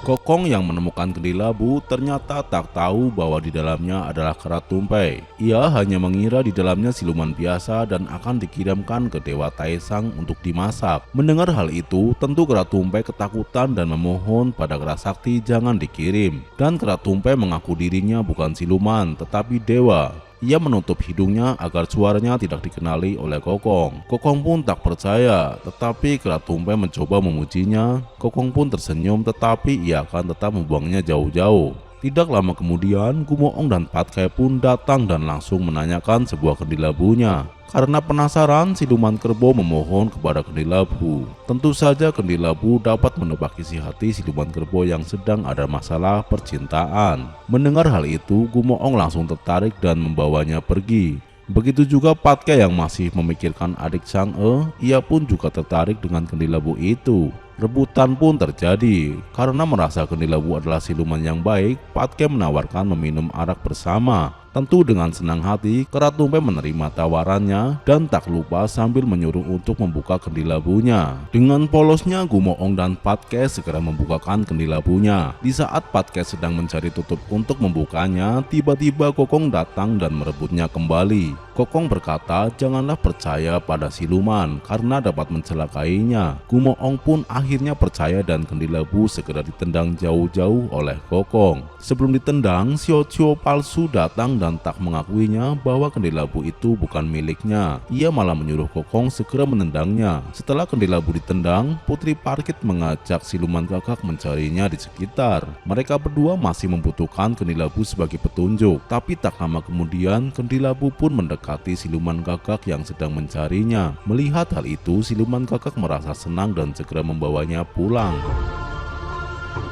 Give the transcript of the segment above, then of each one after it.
Kokong yang menemukan kendi labu ternyata tak tahu bahwa di dalamnya adalah kerat tumpeng. Ia hanya mengira di dalamnya siluman biasa dan akan dikirimkan ke Dewa Taesang untuk dimasak. Mendengar hal itu, tentu kerat tumpeng ketakutan dan memohon pada Kera Sakti jangan dikirim. Dan kerat tumpeng mengaku dirinya bukan siluman tetapi dewa. Ia menutup hidungnya agar suaranya tidak dikenali oleh Kokong. Kokong pun tak percaya, tetapi kerat tumpeng mencoba memujinya. Kokong pun tersenyum, tetapi ia akan tetap membuangnya jauh-jauh. Tidak lama kemudian, Gumoong dan Patkai pun datang dan langsung menanyakan sebuah kendi labunya. Karena penasaran, siluman kerbau memohon kepada kendi labu. Tentu saja kendi labu dapat menebak isi hati siluman kerbau yang sedang ada masalah percintaan. Mendengar hal itu, Gumoong langsung tertarik dan membawanya pergi. Begitu juga Patkai yang masih memikirkan adik Chang'e, ia pun juga tertarik dengan kendi labu itu. Rebutan pun terjadi. Karena merasa kendi labu adalah siluman yang baik, Patkai menawarkan meminum arak bersama. Tentu dengan senang hati, kerat tumpeng menerima tawarannya dan tak lupa sambil menyuruh untuk membuka kendi labunya. Dengan polosnya, Gumoong dan Patkai segera membukakan kendi labunya. Di saat Patkai sedang mencari tutup untuk membukanya, tiba-tiba Kokong datang dan merebutnya kembali. Kokong berkata janganlah percaya pada siluman karena dapat mencelakainya. Gumoong pun akhirnya percaya dan kendi labu segera ditendang jauh-jauh oleh Kokong. Sebelum ditendang, Xiao palsu datang dan tak mengakuinya bahwa kendi labu itu bukan miliknya. Ia malah menyuruh Kokong segera menendangnya. Setelah kendi labu ditendang, Putri Parkit mengajak siluman gagak mencarinya di sekitar. Mereka berdua masih membutuhkan kendi labu sebagai petunjuk. Tapi tak lama kemudian, kendi labu pun mendekati siluman gagak yang sedang mencarinya. Melihat hal itu, siluman gagak merasa senang dan segera membawanya pulang.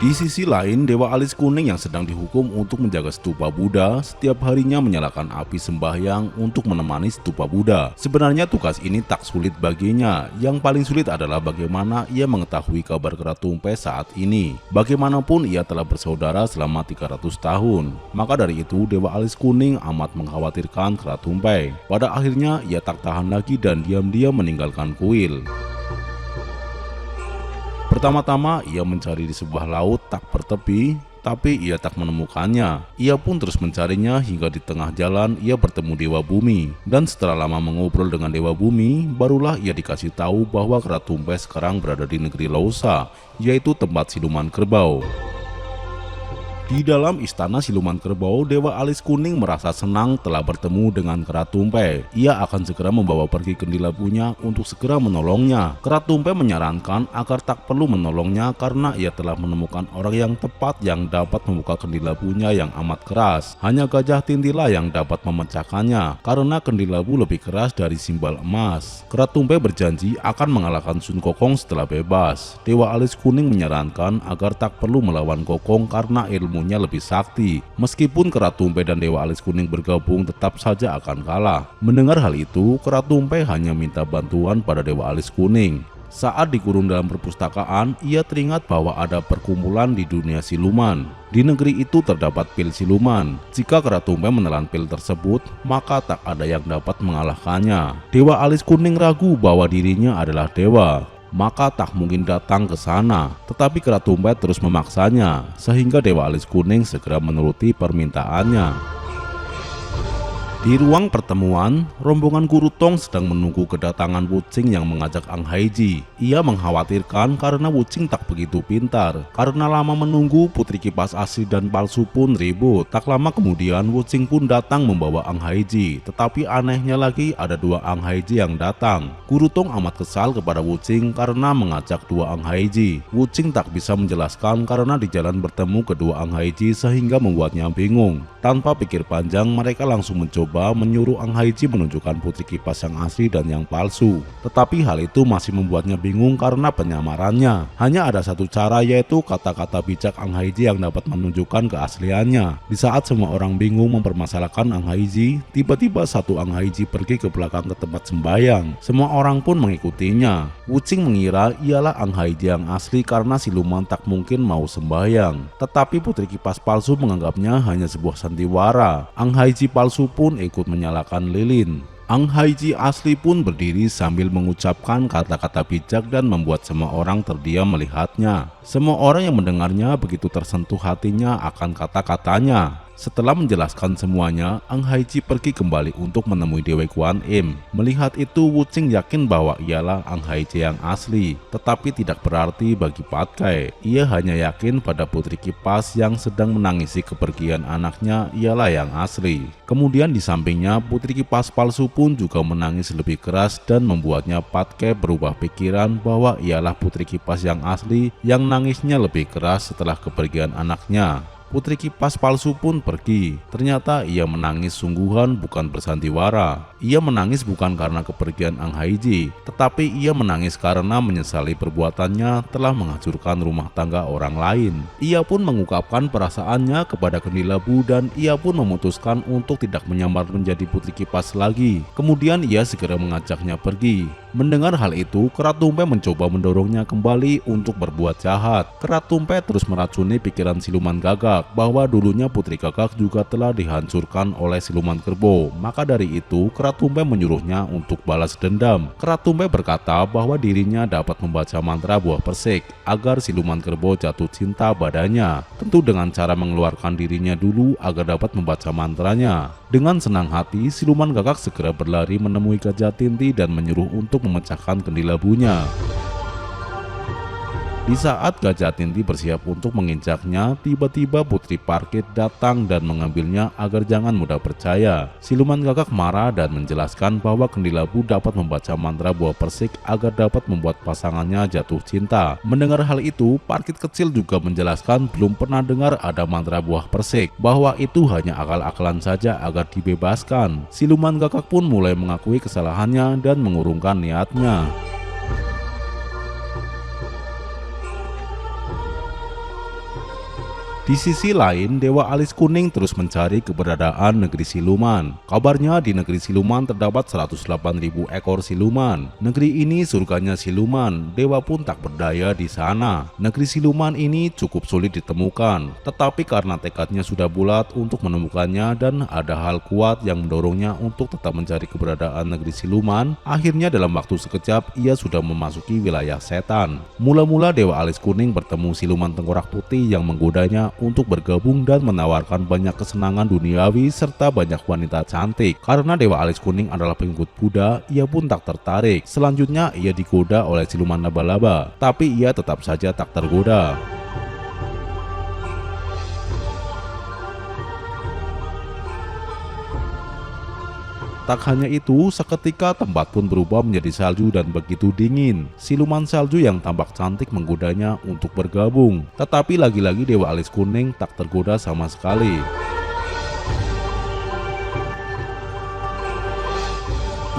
Di sisi lain, Dewa Alis Kuning yang sedang dihukum untuk menjaga stupa Buddha setiap harinya menyalakan api sembahyang untuk menemani stupa Buddha. Sebenarnya tugas ini tak sulit baginya. Yang paling sulit adalah bagaimana ia mengetahui kabar kerat tumpeng saat ini. Bagaimanapun ia telah bersaudara selama 300 tahun. Maka dari itu Dewa Alis Kuning amat mengkhawatirkan kerat tumpeng. Pada akhirnya ia tak tahan lagi dan diam-diam meninggalkan kuil. Pertama-tama ia mencari di sebuah laut tak bertepi, tapi ia tak menemukannya. Ia pun terus mencarinya hingga di tengah jalan ia bertemu Dewa Bumi. Dan setelah lama mengobrol dengan Dewa Bumi, barulah ia dikasih tahu bahwa kerat tumpeng sekarang berada di negeri Lausa, yaitu tempat siluman kerbau. Di dalam istana siluman kerbau, Dewa Alis Kuning merasa senang telah bertemu dengan kerat tumpeng. Ia akan segera membawa pergi kendi labunya untuk segera menolongnya. Kerat tumpeng menyarankan agar tak perlu menolongnya karena ia telah menemukan orang yang tepat yang dapat membuka kendi labunya yang amat keras. Hanya Gajah Tintilah yang dapat memecahkannya karena kendi labu lebih keras dari simbal emas. Kerat tumpeng berjanji akan mengalahkan Sun Kokong setelah bebas. Dewa Alis Kuning menyarankan agar tak perlu melawan Kokong karena ilmu lebih sakti. Meskipun kerat tumpeng dan Dewa Alis Kuning bergabung tetap saja akan kalah. Mendengar hal itu, kerat tumpeng hanya minta bantuan pada Dewa Alis Kuning. Saat dikurung dalam perpustakaan, ia teringat bahwa ada perkumpulan di dunia siluman. Di negeri itu terdapat pil siluman. Jika kerat tumpeng menelan pil tersebut, maka tak ada yang dapat mengalahkannya. Dewa Alis Kuning ragu bahwa dirinya adalah dewa, maka tak mungkin datang ke sana. Tetapi kerat tumpeng terus memaksanya, sehingga Dewa Alis Kuning segera menuruti permintaannya. Di ruang pertemuan, rombongan Guru Tong sedang menunggu kedatangan Wuching yang mengajak Ang Haiji. Ia mengkhawatirkan karena Wuching tak begitu pintar. Karena lama menunggu, putri kipas asli dan palsu pun ribut. Tak lama kemudian, Wuching pun datang membawa Ang Haiji. Tetapi anehnya lagi, ada dua Ang Haiji yang datang. Guru Tong amat kesal kepada Wuching karena mengajak dua Ang Haiji. Wuching tak bisa menjelaskan karena di jalan bertemu kedua Ang Haiji sehingga membuatnya bingung. Tanpa pikir panjang, mereka langsung mencoba menyuruh Ang Haiji menunjukkan putri kipas yang asli dan yang palsu. Tetapi hal itu masih membuatnya bingung karena penyamarannya. Hanya ada satu cara, yaitu kata-kata bijak Ang Haiji yang dapat menunjukkan keasliannya. Di saat semua orang bingung mempermasalahkan Ang Haiji, tiba-tiba satu Ang Haiji pergi ke belakang ke tempat sembahyang. Semua orang pun mengikutinya. Wuching mengira ialah Ang Haiji yang asli karena siluman tak mungkin mau sembahyang. Tetapi putri kipas palsu menganggapnya hanya sebuah sandiwara. Ang Haiji palsu pun ikut menyalakan lilin. Ang Haiji asli pun berdiri sambil mengucapkan kata-kata bijak dan membuat semua orang terdiam melihatnya. Semua orang yang mendengarnya begitu tersentuh hatinya akan kata-katanya. Setelah menjelaskan semuanya, Ang Haiji pergi kembali untuk menemui Dewi Guan Im. Melihat itu, Wuching yakin bahwa ialah Ang Haiji yang asli, tetapi tidak berarti bagi Patkai. Ia hanya yakin pada putri kipas yang sedang menangisi kepergian anaknya ialah yang asli. Kemudian di sampingnya, putri kipas palsu pun juga menangis lebih keras dan membuatnya Patkai berubah pikiran bahwa ialah putri kipas yang asli yang nangisnya lebih keras setelah kepergian anaknya. Putri kipas palsu pun pergi. Ternyata ia menangis sungguhan, bukan bersandiwara. Ia menangis bukan karena kepergian Ang Haiji, tetapi ia menangis karena menyesali perbuatannya telah menghancurkan rumah tangga orang lain. Ia pun mengungkapkan perasaannya kepada Kendilabu dan ia pun memutuskan untuk tidak menyamar menjadi putri kipas lagi. Kemudian ia segera mengajaknya pergi. Mendengar hal itu, Keratumpe mencoba mendorongnya kembali untuk berbuat jahat. Keratumpe terus meracuni pikiran siluman gagak bahwa dulunya putri gagak juga telah dihancurkan oleh siluman kerbau. Maka dari itu, Keratumpe menyuruhnya untuk balas dendam. Keratumpe berkata bahwa dirinya dapat membaca mantra buah persik agar siluman kerbau jatuh cinta padanya. Tentu dengan cara mengeluarkan dirinya dulu agar dapat membaca mantranya. Dengan senang hati, siluman gagak segera berlari menemui Gajah Tinti dan menyuruh untuk memecahkan kendilabunya. Di saat Gajah Tinti bersiap untuk menginjaknya, tiba-tiba Putri Parkit datang dan mengambilnya agar jangan mudah percaya. Siluman gagak marah dan menjelaskan bahwa Kendilabu dapat membaca mantra buah persik agar dapat membuat pasangannya jatuh cinta. Mendengar hal itu, Parkit kecil juga menjelaskan belum pernah dengar ada mantra buah persik, bahwa itu hanya akal-akalan saja agar dibebaskan. Siluman gagak pun mulai mengakui kesalahannya dan mengurungkan niatnya. Di sisi lain, Dewa Alis Kuning terus mencari keberadaan negeri siluman. Kabarnya di negeri siluman terdapat 108.000 ekor siluman. Negeri ini surganya siluman, dewa pun tak berdaya di sana. Negeri siluman ini cukup sulit ditemukan, tetapi karena tekadnya sudah bulat untuk menemukannya dan ada hal kuat yang mendorongnya untuk tetap mencari keberadaan negeri siluman, akhirnya dalam waktu sekejap ia sudah memasuki wilayah setan. Mula-mula Dewa Alis Kuning bertemu siluman tengkorak putih yang menggodanya untuk bergabung dan menawarkan banyak kesenangan duniawi serta banyak wanita cantik. Karena Dewa Alis Kuning adalah pengikut Buddha, ia pun tak tertarik. Selanjutnya ia digoda oleh siluman laba-laba, tapi ia tetap saja tak tergoda. Tak hanya itu, seketika tempat pun berubah menjadi salju dan begitu dingin. Siluman salju yang tampak cantik menggodanya untuk bergabung, tetapi lagi-lagi Dewa Alis Kuning tak tergoda sama sekali.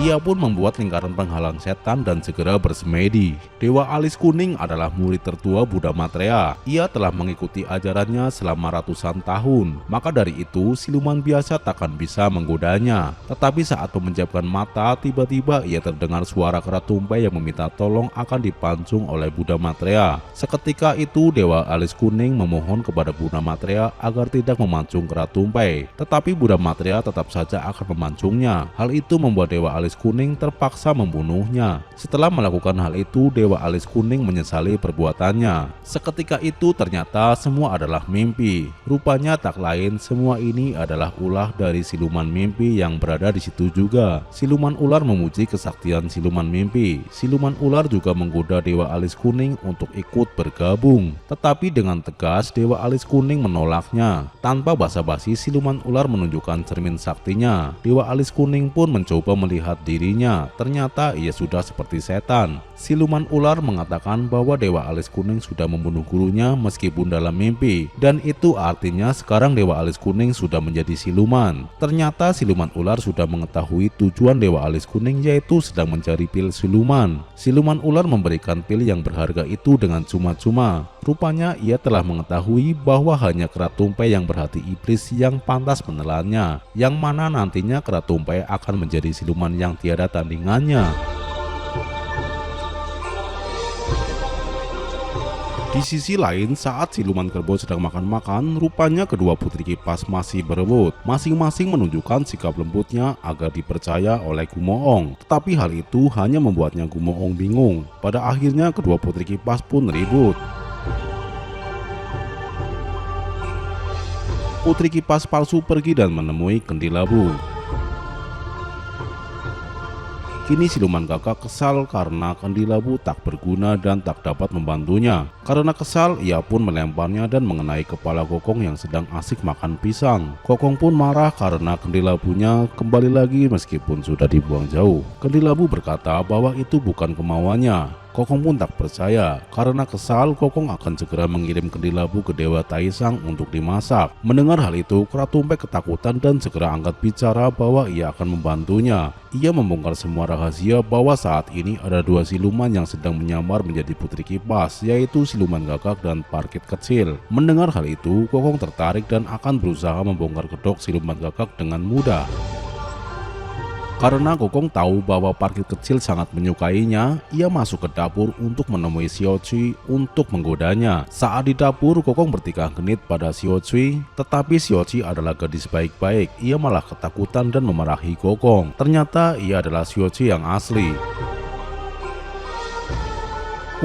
Ia pun membuat lingkaran penghalang setan dan segera bersemedi. Dewa Alis Kuning adalah murid tertua Buddha Maitreya. Ia telah mengikuti ajarannya selama ratusan tahun. Maka dari itu, siluman biasa takkan bisa menggodanya. Tetapi saat memejamkan mata, tiba-tiba ia terdengar suara Keratumpe yang meminta tolong akan dipancung oleh Buddha Maitreya. Seketika itu, Dewa Alis Kuning memohon kepada Buddha Maitreya agar tidak memancung Keratumpe. Tetapi Buddha Maitreya tetap saja akan memancungnya. Hal itu membuat Dewa Alis Kuning terpaksa membunuhnya. Setelah melakukan hal itu, Dewa Alis Kuning menyesali perbuatannya. Seketika itu ternyata semua adalah mimpi. Rupanya tak lain, semua ini adalah ulah dari siluman mimpi yang berada di situ juga. Siluman ular memuji kesaktian siluman mimpi. Siluman ular juga menggoda Dewa Alis Kuning untuk ikut bergabung. Tetapi dengan tegas Dewa Alis Kuning menolaknya. Tanpa basa-basi, siluman ular menunjukkan cermin saktinya. Dewa Alis Kuning pun mencoba melihat dirinya, ternyata ia sudah seperti setan. Siluman ular mengatakan bahwa Dewa Alis Kuning sudah membunuh gurunya meskipun dalam mimpi, dan itu artinya sekarang Dewa Alis Kuning sudah menjadi siluman. Ternyata siluman ular sudah mengetahui tujuan Dewa Alis Kuning, yaitu sedang mencari pil siluman. Siluman ular memberikan pil yang berharga itu dengan cuma-cuma. Rupanya ia telah mengetahui bahwa hanya Keratumpe yang berhati iblis yang pantas menelannya, yang mana nantinya Keratumpe akan menjadi siluman yang tiada tandingannya. Di sisi lain, saat siluman kerbau sedang makan-makan, rupanya kedua putri kipas masih berebut. Masing-masing menunjukkan sikap lembutnya agar dipercaya oleh Gumoong. Tetapi hal itu hanya membuatnya Gumoong bingung. Pada akhirnya kedua putri kipas pun ribut. Putri kipas palsu pergi dan menemui Kendi Labu. Kini siluman gagak kesal karena Kendi Labu tak berguna dan tak dapat membantunya. Karena kesal, ia pun melemparnya dan mengenai kepala Kokong yang sedang asik makan pisang. Kokong pun marah karena Kendi Labunya kembali lagi meskipun sudah dibuang jauh. Kendi Labu berkata bahwa itu bukan kemauannya. Kokong pun tak percaya. Karena kesal, Kokong akan segera mengirim Kendi Labu ke Dewa Taisang untuk dimasak. Mendengar hal itu, Kera Tumpek ketakutan dan segera angkat bicara bahwa ia akan membantunya. Ia membongkar semua rahasia bahwa saat ini ada dua siluman yang sedang menyamar menjadi putri kipas, yaitu siluman gagak dan parkit kecil. Mendengar hal itu, Kokong tertarik dan akan berusaha membongkar kedok siluman gagak dengan mudah. Karena Kokong tahu bahwa parkit kecil sangat menyukainya, ia masuk ke dapur untuk menemui Xiao Cui untuk menggodanya. Saat di dapur, Kokong bertikah genit pada Xiao Cui, tetapi Xiao Cui adalah gadis baik-baik. Ia malah ketakutan dan memarahi Kokong. Ternyata ia adalah Xiao Cui yang asli.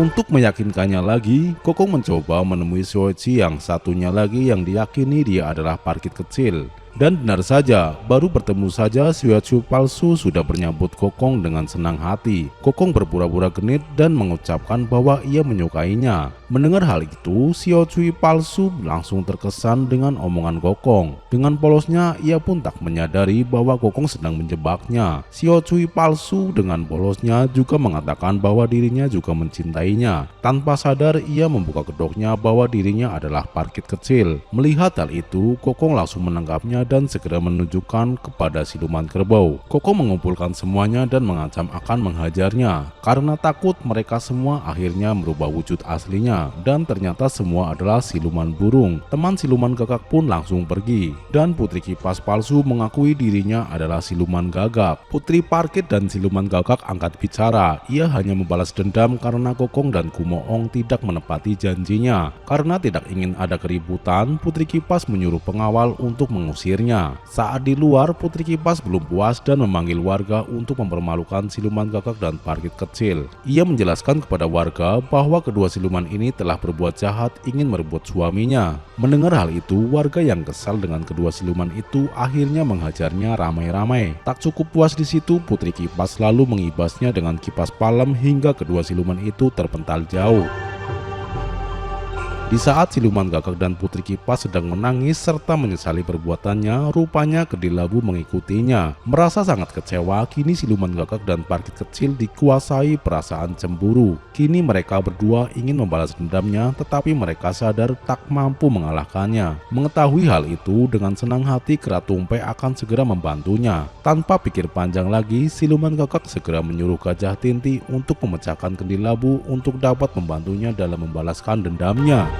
Untuk meyakinkannya lagi, Kokong mencoba menemui Xiao Cui yang satunya lagi yang diyakini dia adalah parkit kecil. Dan benar saja, baru bertemu saja Xiao Cui palsu sudah menyambut Kokong dengan senang hati. Kokong berpura-pura genit dan mengucapkan bahwa ia menyukainya. Mendengar hal itu, Xiao Cui palsu langsung terkesan dengan omongan Kokong. Dengan polosnya, ia pun tak menyadari bahwa Kokong sedang menjebaknya. Xiao Cui palsu dengan polosnya juga mengatakan bahwa dirinya juga mencintainya. Tanpa sadar, ia membuka kedoknya bahwa dirinya adalah parkit kecil. Melihat hal itu, Kokong langsung menangkapnya dan segera menunjukkan kepada siluman kerbau. Kokong mengumpulkan semuanya dan mengancam akan menghajarnya. Karena takut, mereka semua akhirnya merubah wujud aslinya, dan ternyata semua adalah siluman burung. Teman siluman gagak pun langsung pergi, dan putri kipas palsu mengakui dirinya adalah siluman gagak. Putri parkit dan siluman gagak angkat bicara. Ia hanya membalas dendam karena Kokong dan Gumoong tidak menepati janjinya. Karena tidak ingin ada keributan, putri kipas menyuruh pengawal untuk mengusir. Saat di luar, putri kipas belum puas dan memanggil warga untuk mempermalukan siluman gagak dan parkit kecil. Ia menjelaskan kepada warga bahwa kedua siluman ini telah berbuat jahat ingin merebut suaminya. Mendengar hal itu, warga yang kesal dengan kedua siluman itu akhirnya menghajarnya ramai-ramai. Tak cukup puas di situ, putri kipas lalu mengibasnya dengan kipas palem hingga kedua siluman itu terpental jauh. Di saat siluman gagak dan putri kipas sedang menangis serta menyesali perbuatannya, rupanya Kendi Labu mengikutinya. Merasa sangat kecewa, kini siluman gagak dan parkit kecil dikuasai perasaan cemburu. Kini mereka berdua ingin membalas dendamnya, tetapi mereka sadar tak mampu mengalahkannya. Mengetahui hal itu, dengan senang hati Kera Tumpek akan segera membantunya. Tanpa pikir panjang lagi, siluman gagak segera menyuruh Gajah Tinti untuk memecahkan Kendi Labu untuk dapat membantunya dalam membalaskan dendamnya.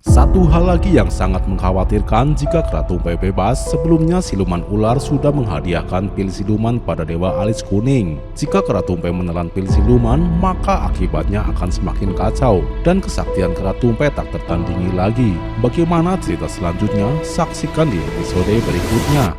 Satu hal lagi yang sangat mengkhawatirkan jika Kera Tumpek bebas, sebelumnya siluman ular sudah menghadiahkan pil siluman pada Dewa Alis Kuning. Jika Kera Tumpek menelan pil siluman, maka akibatnya akan semakin kacau dan kesaktian Kera Tumpek tak tertandingi lagi. Bagaimana cerita selanjutnya? Saksikan di episode berikutnya.